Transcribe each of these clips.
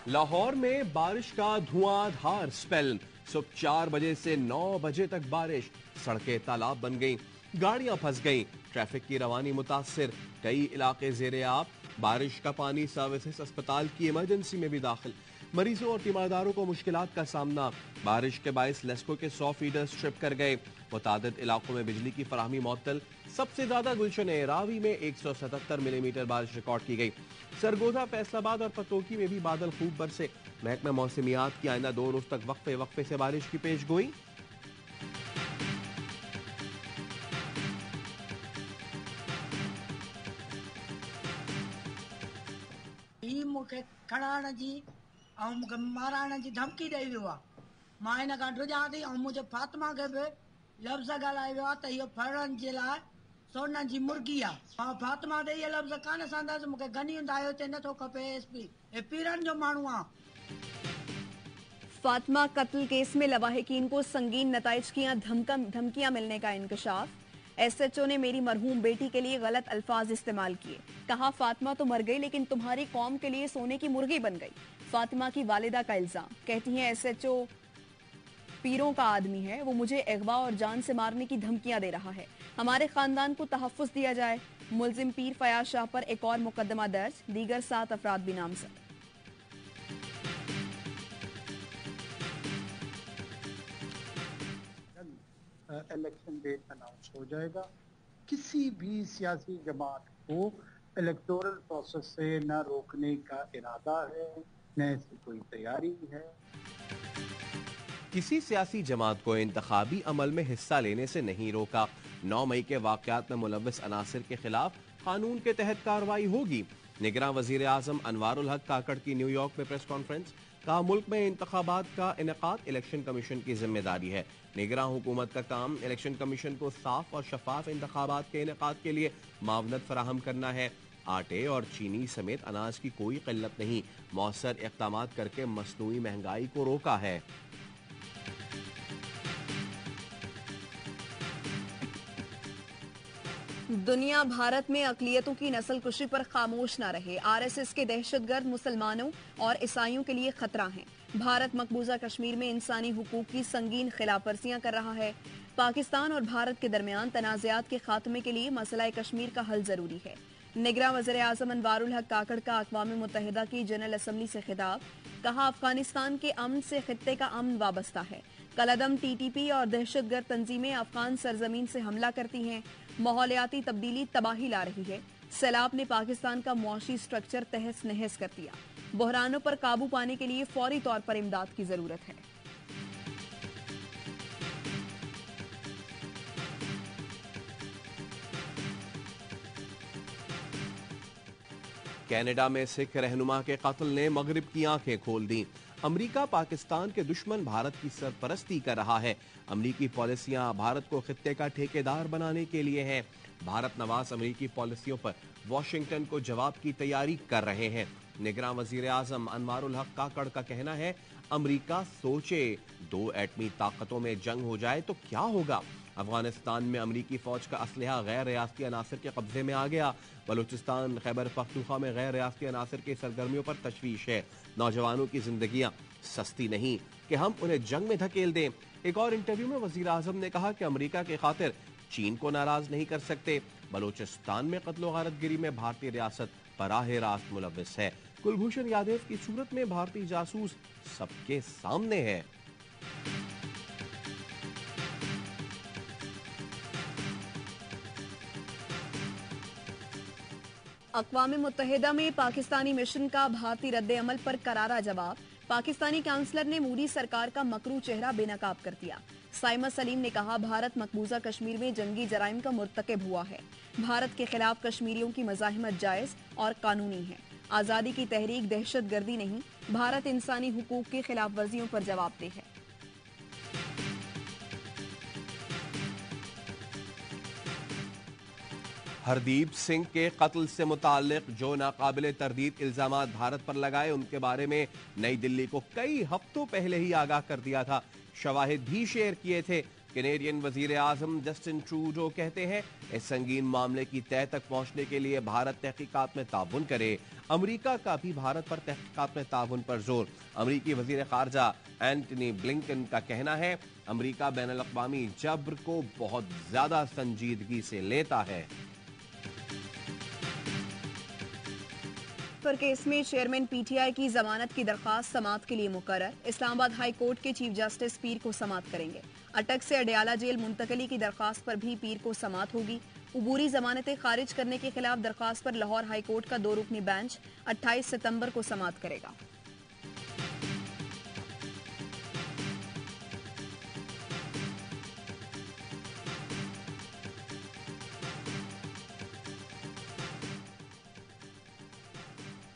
लाहौर में बारिश का धुआंधार स्पेल। सुबह 4 बजे से 9 बजे तक बारिश, सड़कें तालाब बन गईं, गाड़ियां फंस गईं, ट्रैफिक की रवानी मुतासिर, कई इलाके ज़ेर-ए-आब। बारिश का पानी सर्विसेज अस्पताल की इमरजेंसी में भी दाखिल, मरीजों और तीमारदारों को मुश्किलात का सामना। बारिश के बायस लेस्को के 100 फीडर्स ट्रिप कर गए, मुतादिद इलाकों में बिजली की फराहमी मुअत्तल। सबसे ज्यादा गुलशन रावी में 177 मिलीमीटर बारिश रिकॉर्ड की गई। सरगोधा, फैसलाबाद और पतोकी में भी बादल खूब बरसे। महकमा मौसमियात की आइंदा 2 रोज तक वक्फे वक्फे से बारिश की पेश गोई। मूंखे खणाइण जी ऐं मूंखे माराइण जी धमकी ॾेई वियो आहे। मां हिन खां ड्रिजां थी ऐं मुंहिंजे फातिमा खे बि लफ़्ज़ ॻाल्हाए वियो आहे त इहो फड़ण जे लाइ सोन जी मुर्गी आहे। मां फातिमा ते इहे लफ़्ज़ कान संदसि, मूंखे गनीयुंद आयो चए नथो खपे एसपी, हे पीरनि जो माण्हू आहे। फातिमा कत्ल केस में लवाहिकीन को संगीन नताइज की धमकियां मिलने का इंकशाफ। एसएचओ ने मेरी मरहूम बेटी के लिए गलत अल्फाज इस्तेमाल किए, कहा फातिमा तो मर गई लेकिन तुम्हारी कौम के लिए सोने की मुर्गी बन गई। फातिमा की वालिदा का इल्जाम, कहती हैं एसएचओ पीरों का आदमी है, वो मुझे अगवा और जान से मारने की धमकियां दे रहा है, हमारे खानदान को तहफ्फुज दिया जाए। मुलजिम पीर फयाज शाह पर एक और मुकदमा दर्ज, दीगर 7 अफराद भी नामजद। इलेक्शन डेट अनाउंस हो जाएगा। किसी भी सियासी जमात को इलेक्टोरल प्रोसेस से न रोकने का इरादा है, न इसकी कोई तैयारी है। किसी सियासी जमात को इंतखाबी अमल में हिस्सा लेने से नहीं रोका। 9 मई के वाकयात में मुलव्विस अनासिर के खिलाफ कानून के तहत कार्रवाई होगी। निगरां वजीर आजम अनवारुल हक काकड़ की न्यूयॉर्क में प्रेस कॉन्फ्रेंस, कहा मुल्क में इंतखाबात का इनेकाद इलेक्शन कमीशन की जिम्मेदारी है। निगरां हुकूमत का काम इलेक्शन कमीशन को साफ और शफाफ इंतखाबात के इनेकाद के लिए मावनत फराहम करना है। आटे और चीनी समेत अनाज की कोई किल्लत नहीं, मौसर इक़दामात करके मसनूई महंगाई को रोका है। दुनिया भारत में अकलियतों की नस्लकुशी पर खामोश न रहे। आरएसएस के दहशतगर्द मुसलमानों और ईसाइयों के लिए खतरा हैं। भारत मकबूजा कश्मीर में इंसानी हुकूक की संगीन खिलाफवर्जियां कर रहा है। पाकिस्तान और भारत के दरमियान तनाज़ात के खात्मे के लिए मसला कश्मीर का हल जरूरी है। निगरां वज़ीर आज़म अनवारुल हक काकड़ का अक़वाम मुत्तहिदा की जनरल असम्बली से खिताब, कहा अफगानिस्तान के अमन से खित्ते का अमन वाबस्ता है। कलअदम टीटीपी और दहशतगर्द तंजीमें अफगान सरजमीन से हमला करती हैं। माहौलियाती तब्दीली तबाही ला रही है। सैलाब ने पाकिस्तान का मुआशी स्ट्रक्चर तहस नहस कर दिया। बहरानों पर काबू पाने के लिए फौरी तौर पर इमदाद की जरूरत है। कनाडा में सिख रहनुमा के कत्ल ने मगरिब की आंखें खोल दी। अमरीका पाकिस्तान के दुश्मन भारत की सरपरस्ती कर रहा है। अमरीकी पॉलिसियां भारत को खित्ते का ठेकेदार बनाने के लिए हैं। भारत नवाज अमरीकी पॉलिसियों पर वॉशिंगटन को जवाब की तैयारी कर रहे हैं। निगरां वजीर आजम अनवारुल हक काकड़ का कहना है, अमरीका सोचे 2 एटमी ताकतों में जंग हो जाए तो क्या होगा। अफगानिस्तान में अमरीकी फौज का असलहा गैर रियासती अनासर के कब्जे में आ गया। बलूचिस्तान, खैबर पख्तूनख्वा में गैर रियासती अनासर की सरगर्मियों पर तशवीश है। नौजवानों की जिंदगियां सस्ती नहीं कि हम उन्हें जंग में धकेल दें। एक और इंटरव्यू में वजीर आजम ने कहा कि अमरीका के खातिर चीन को नाराज नहीं कर सकते। बलूचिस्तान में कत्लो गारतगिरी में भारतीय रियासत बराह रास्त मुलव्विस है। कुलभूषण यादव की सूरत में भारतीय जासूस सबके सामने है। अक़वाम मुत्तहिदा में पाकिस्तानी मिशन का भारतीय रद्द-ए-अमल पर करारा जवाब। पाकिस्तानी काउंसलर ने मोदी सरकार का मकरू चेहरा बेनकाब कर दिया। साइमा सलीम ने कहा, भारत मकबूजा कश्मीर में जंगी जराइम का मुर्तकिब हुआ है। भारत के खिलाफ कश्मीरियों की मज़ाहिमत जायज और कानूनी है। आज़ादी की तहरीक दहशतगर्दी नहीं, भारत इंसानी हुकूक की खिलाफ वर्जियों पर जवाबदेह है। हरदीप सिंह के कत्ल से मुताल्लिक जो नाकाबिले तरदीद इल्जामात भारत पर लगाए, उनके बारे में नई दिल्ली को कई हफ्तों पहले ही आगाह कर दिया था। शवाहिद भी शेयर किए थे। कैनेडियन वजीर आजम जस्टिन ट्रूडो कहते हैं इस संगीन मामले की तह तक पहुंचने के लिए भारत तहकीकात में ताउन करे। अमेरिका का भी भारत पर तहकीकात में ताउन पर जोर। अमेरिकी वजीर खारजा एंटनी ब्लिंकन का कहना है अमेरिका बैनुल-अक़वामी जब्र को बहुत ज्यादा संजीदगी से लेता है। पर केस में चेयरमैन पीटीआई की जमानत की दरखास्त समाअत के लिए मुकर्रर। इस्लामाबाद हाई कोर्ट के चीफ जस्टिस पीर को समाअत करेंगे। अटक से अडयाला जेल मुंतकली की दरखास्त पर भी पीर को समाअत होगी। उबूरी जमानतें खारिज करने के खिलाफ दरखास्त पर लाहौर हाई कोर्ट का 2 रुकनी बेंच 28 सितंबर को समाअत करेगा।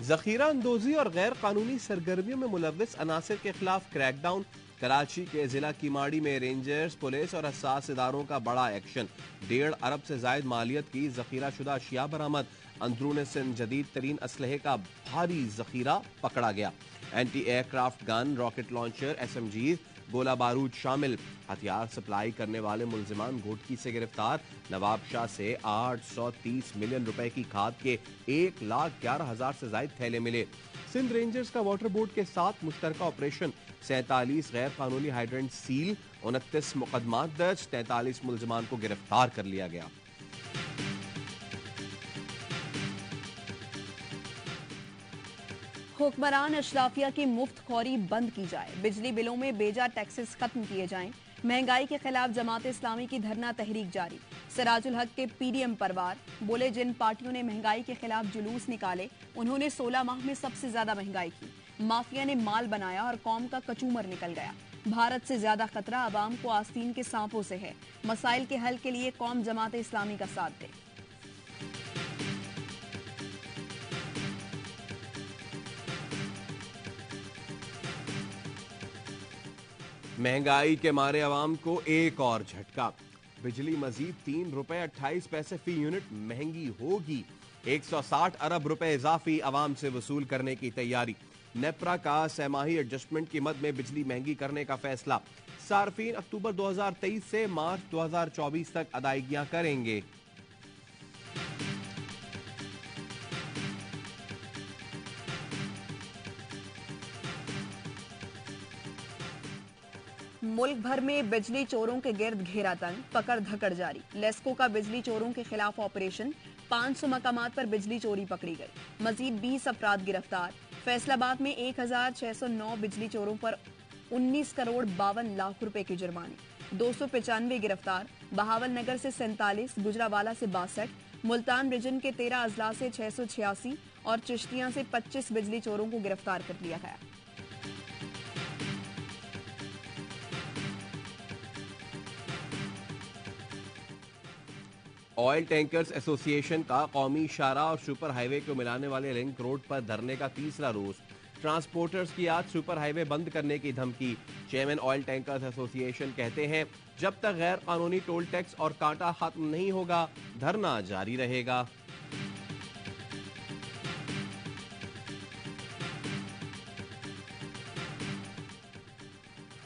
जखीरा अंदोजी और गैर कानूनी सरगर्मियों में मुलव्विस अनासिर के खिलाफ क्रैकडाउन। कराची के जिला कीमाड़ी में रेंजर्स, पुलिस और हसास इदारों का बड़ा एक्शन। 1.5 अरब से जायद मालियत की जखीरा शुदा अशिया बरामद। अंदरून सिंध जदीद तरीन असलहे का भारी जखीरा पकड़ा गया। Anti aircraft gun, rocket launcher, SMGs, गोला बारूद शामिल। हथियार सप्लाई करने वाले मुलजिमान घोटकी से गिरफ्तार। नवाब शाह से 830 मिलियन रुपए की खाद के 1,11,000 से जायद थैले मिले। सिंध रेंजर्स का वाटर बोर्ड के साथ मुश्तरका ऑपरेशन। 47 गैर कानूनी हाइड्रेंट सील, 29 मुकदमात दर्ज, 43 मुलजिमान को गिरफ्तार कर लिया गया। हुक्मरान अशराफिया की मुफ्त खौरी बंद की जाए। बिजली बिलों में बेजा टैक्सेस खत्म किए जाएं। महंगाई के खिलाफ जमात इस्लामी की धरना तहरीक जारी। सिराजुल हक के PDM परवार बोले जिन पार्टियों ने महंगाई के खिलाफ जुलूस निकाले उन्होंने 16 माह में सबसे ज्यादा महंगाई की। माफिया ने माल बनाया और कौम का कचूमर निकल गया। भारत से ज्यादा खतरा अवाम को आस्तीन के सांपों से है। मसाइल के हल के लिए कौम जमात इस्लामी का साथ दे। महंगाई के मारे अवाम को एक और झटका। बिजली मजीद 3 रुपए 28 पैसे फी यूनिट महंगी होगी। 160 अरब रुपए इजाफी अवाम से वसूल करने की तैयारी। नेप्रा का सहमाही एडजस्टमेंट की मद में बिजली महंगी करने का फैसला। सार्फिन अक्टूबर 2023 से मार्च 2024 तक अदायगियां करेंगे। मुल्क भर में बिजली चोरों के गिर्द घेरा तंग, पकड़ धकड़ जारी। लेस्को का बिजली चोरों के खिलाफ ऑपरेशन। 500 मकामात पर बिजली चोरी पकड़ी गई। मजीद 20 अफराद गिरफ्तार। फैसलाबाद में 1609 बिजली चोरों पर 19 करोड़ 52 लाख रुपए के जुर्माने। 295 गिरफ्तार। बहावल नगर से 47, गुजरावाला से 62, मुल्तान रीजन के 13 अजला से 686 और चिश्तियां से 25 बिजली चोरों को गिरफ्तार कर लिया गया। ऑयल टैंकर्स एसोसिएशन का कौमी शाहरा और सुपर हाईवे को मिलाने वाले लिंक रोड पर धरने का तीसरा रोज। ट्रांसपोर्टर्स की आज सुपर हाईवे बंद करने की धमकी। चेयरमैन ऑयल टैंकर्स एसोसिएशन कहते हैं जब तक गैर कानूनी टोल टैक्स और कांटा खत्म नहीं होगा धरना जारी रहेगा।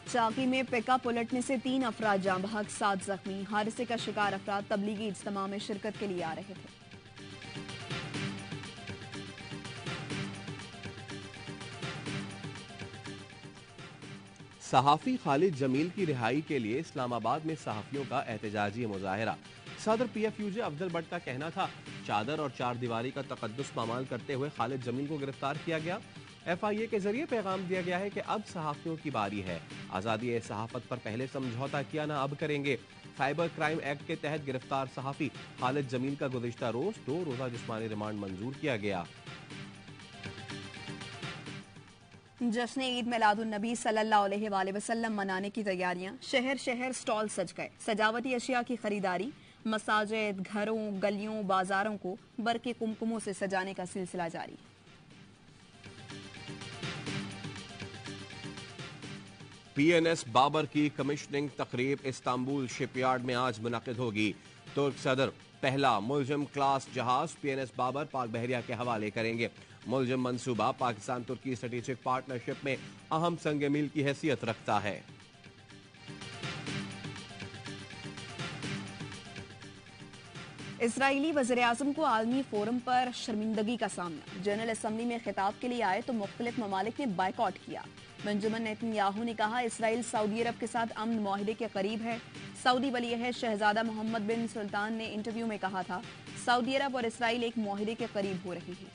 चाकी में पिकअप उलटने से 3 अफराद जाँ बहक, 7 जख्मी। हादसे का शिकार अफराद तबलीगी इज्तिमा में शिरकत के लिए आ रहे थे। सहाफी खालिद जमील की रिहाई के लिए इस्लामाबाद में सहाफियों का एहतजाजी मुजाहिरा। सदर PFUJ अफजल भट्ट का कहना था चादर और चार दीवारी का तकद्दुस पामाल करते हुए खालिद जमील को गिरफ्तार किया गया। FIA के जरिए पैगाम दिया गया है कि अब सहाफियों की बारी है। आज़ादी सहाफत पर पहले समझौता किया ना अब करेंगे। साइबर क्राइम एक्ट के तहत गिरफ्तार सहाफी खालिद जमील का गुज़िश्ता रोज 2 रोज़ा जिस्मानी रिमांड मंजूर किया गया। जश्न ईद मिलादुन्नबी सल्लल्लाहु अलैहि वसल्लम मनाने की तैयारियां। शहर शहर स्टॉल सज गए। सजावटी अशिया की खरीदारी। मसाजिद, घरों, गलियों, बाजारों को बरके कुमकुमों से सजाने का सिलसिला जारी। PNS बाबर की कमिश्निंग तकरीब इस्तांबुल शिपयार्ड में आज मुनक़िद होगी। तुर्क सदर पहला मुलजिम क्लास जहाज PNS बाबर पाक बहरिया के हवाले करेंगे। मुलजिम मंसूबा पाकिस्तान तुर्की स्ट्रेटेजिक पार्टनरशिप में अहम संग मील की हैसियत रखता है। इसराइली वज़ीर-ए-आज़म को आलमी फोरम पर शर्मिंदगी का सामना। जनरल असम्बली में खिताब के लिए आए तो मुख्तलिफ ममालिक ने बायकॉट किया। बेंजामिन नेतन्याहू ने कहा इसराइल सऊदी अरब के साथ अमन मुआहिदे के करीब है। सऊदी वली-ए-अहद शहजादा मोहम्मद बिन सुल्तान ने इंटरव्यू में कहा था सऊदी अरब और इसराइल एक मुआहिदे के करीब हो रहे हैं।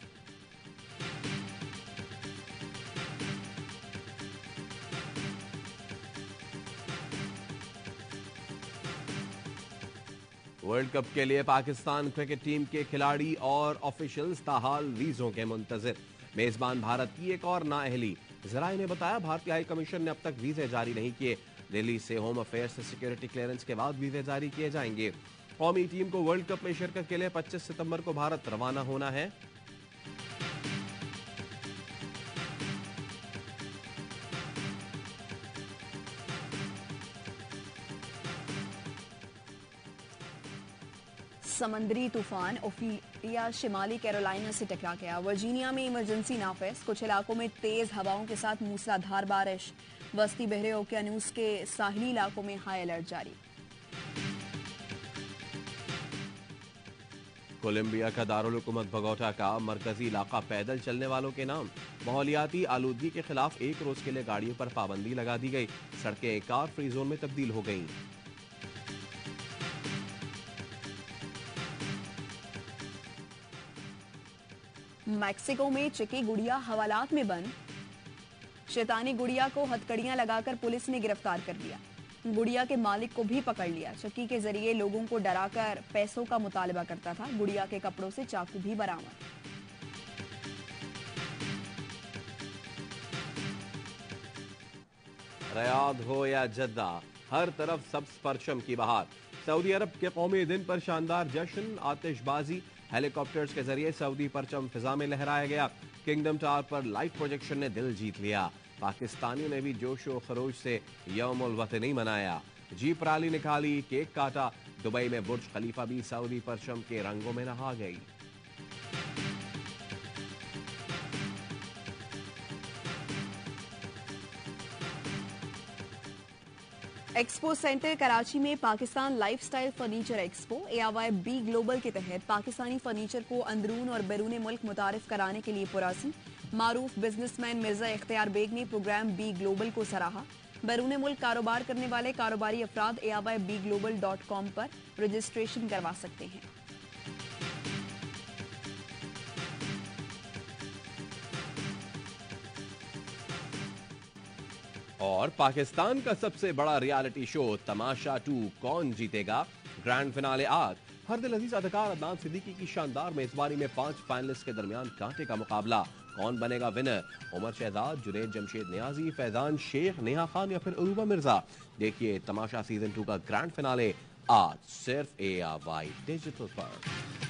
वर्ल्ड कप के लिए पाकिस्तान क्रिकेट टीम के खिलाड़ी और ऑफिशियल्स ताहाल वीजों के मुंतजिर। मेजबान भारत की एक और नाअहली। जराये ने बताया भारतीय हाई कमीशन ने अब तक वीजे जारी नहीं किए। दिल्ली से होम अफेयर्स से सिक्योरिटी क्लियरेंस के बाद वीजे जारी किए जाएंगे। कौमी टीम को वर्ल्ड कप में शिरकत के लिए 25 सितंबर को भारत रवाना होना है। समंदरी तूफान ओफिलिया शिमाली कैरोलिना से टकरा गया। वर्जीनिया में इमरजेंसी नाफिज। कुछ इलाकों में तेज हवाओं के साथ मूसलाधार बारिश। वस्ती बहरे ओकेयानूस के साहिली इलाकों में हाई अलर्ट जारी। कोलंबिया का दारुल हुकूमत बगोटा का मरकजी इलाका पैदल चलने वालों के नाम। माहौलियाती आलूदगी के खिलाफ एक रोज के लिए गाड़ियों पर पाबंदी लगा दी गई। सड़कें कार फ्री जोन में तब्दील हो गईं। मैक्सिको में चिकी गुड़िया हवालात में बंद। शैतानी गुड़िया को हथकड़ियां लगाकर पुलिस ने गिरफ्तार कर लिया। गुड़िया के मालिक को भी पकड़ लिया। चक्की के जरिए लोगों को डराकर पैसों का मुतालबा करता था। गुड़िया के कपड़ों से चाकू भी बरामद। रियाद हो या जद्दा, हर तरफ सब्ज परचम की बहार। सऊदी अरब के कौमी दिन पर शानदार जश्न, आतिशबाजी, हेलीकॉप्टर्स के जरिए सऊदी परचम फिजा में लहराया गया। किंगडम टावर पर लाइट प्रोजेक्शन ने दिल जीत लिया। पाकिस्तानियों ने भी जोशो खरोश से यौमुल वतनी मनाया। जीप रैली निकाली, केक काटा। दुबई में बुर्ज खलीफा भी सऊदी परचम के रंगों में नहा गई। एक्सपो सेंटर कराची में Pakistan lifestyle furniture expo AIY B global के तहत पाकिस्तानी फर्नीचर को अंदरून और बैरून मुल्क मुतारिफ कराने के लिए पुरासी। मारूफ बिजनेसमैन मिर्जा इख्तियार बेग ने प्रोग्राम बी ग्लोबल को सराहा। बैरून मुल्क कारोबार करने वाले कारोबारी अफराद AIYBglobal.com पर रजिस्ट्रेशन करवा सकते हैं। और पाकिस्तान का सबसे बड़ा रियलिटी शो तमाशा 2 कौन जीतेगा ग्रैंड फिनाले आज। हर दिल अजीज अदाकार अदनान सिद्दीकी की शानदार मेजबानी में 5 फाइनलिस्ट के दरमियान कांटे का मुकाबला। कौन बनेगा विनर? उमर शहजाद, जुनैद जमशेद नियाजी, फैजान शेख, नेहा खान या फिर अरूबा मिर्जा। देखिए तमाशा सीजन 2 का ग्रैंड फिनाले आज सिर्फ AIY डिजिटल पर।